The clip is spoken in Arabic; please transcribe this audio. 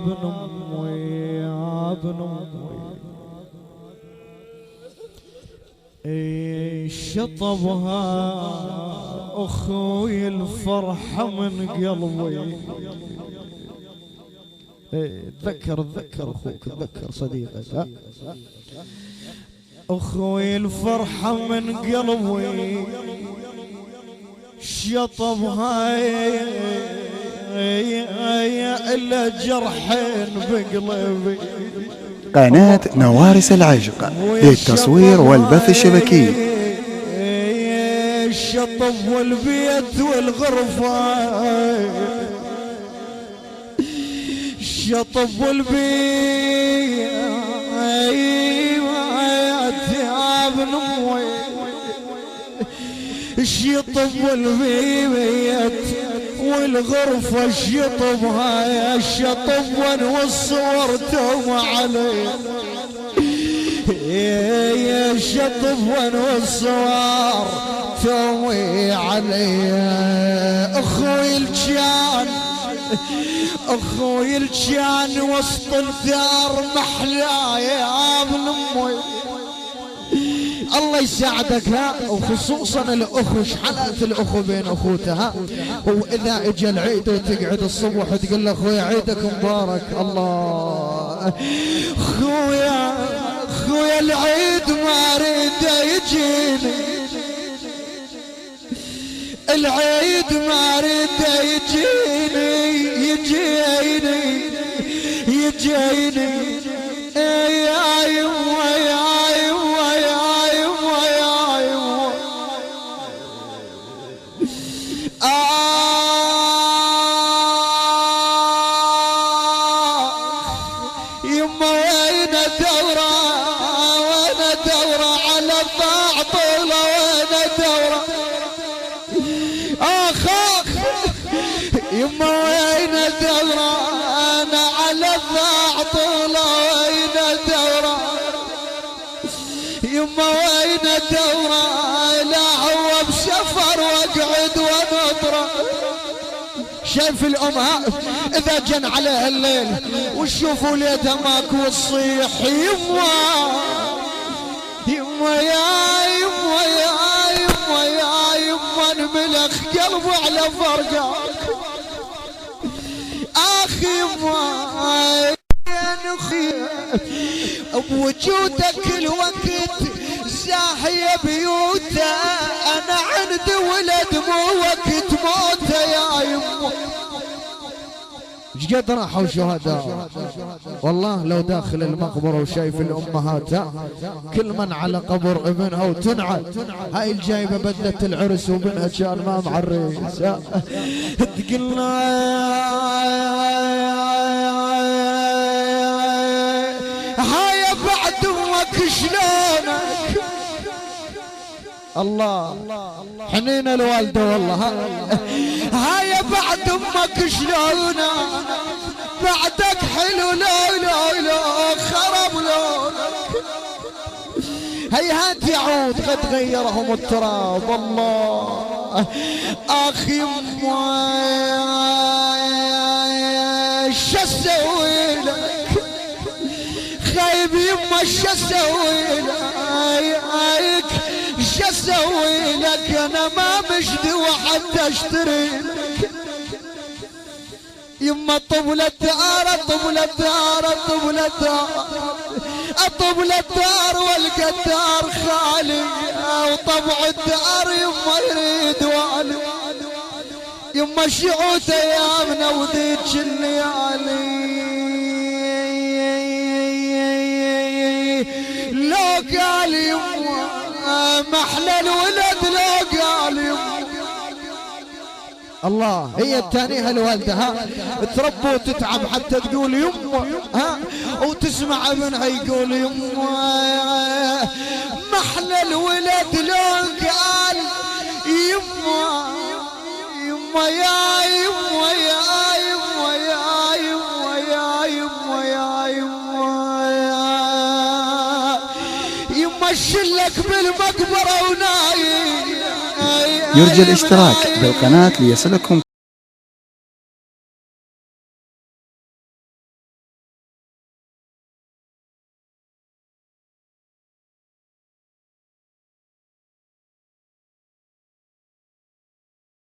ابن امي يا ابن امي شطبها اخوي الفرحة من قلبي. تذكر اخوك، تذكر صديقك. اخوي الفرحة من قلبي شطبها الا جرحين بقلبي. قناة نوارس العشق للتصوير والبث الشبكي. الشطب والبيت والغرفة، الشطب والبيت يا ابن امي، الشطب والبيت والغرفة الشطبها يا الشطب والصورتهم علي يا الشطب والصور توي علي. اخوي الجان وسط الدار محلا يا ابن امي. الله يساعدك ها، وخصوصا الاخو، شحالات الاخو بين اخوتها. واذا اجى العيد وتقعد الصبح وتقول له اخويا عيدك مبارك. الله اخويا العيد ما اريد يجيني، العيد ما اريد يجيني يا يما يا يما يا يما يا يما. يما وين الدورة، وين الدورة على الطاعطولة، وين الدورة يما وين الدورة انا على الطاعطولة، وين الدورة يما وين الدورة. لا هو بسفر واقعد ونطرة. شايف الامها اذا جن عليها الليل وشوفوا ليتها ماكو وتصيح يما يما يا يما يا يما يا يما انملخ قلبه على فرقك. اخي يما بوجودك الوقت زاحية بيوته، انا عندي ولد مو وقت موته يا يما. ايش قد راحوا شهداء والله لو داخل المقبرة وشايف الامهات كل من على قبر ابنها وتنعل. هاي الجايبة بدلة العرس وبنها كان ما معرس تقلنا هاي بعد امك شلونك. الله حنين الوالدة والله. هاي بعد امك شلونك، بعدك حلو لو خرب لونك. هيهات يعود قد غيرهم التراب. الله اخي شو اسوي لك، خايب يما شو اسوي لك، شو اسوي لك انا ما مجدي وحتى اشتري لك. يما طبل الدار طبل الدار طبل الدار طبل الدار والقى الدار خالي، وطبع الدار يما يريد والي. يما شعوت ايامنا وذيك الليالي لو قال يما محلى الولد لو قال يما. الله هي التانية الوالدة ها تربى وتتعب حتى تقول يما ها، وتسمع ابنها يقول يما محلى الولد لو قال يما يما يا يما يا يما يا يما يا يما يا يما شلك بالمقبرة ونايم. يرجى الاشتراك بالقناة ليصلكم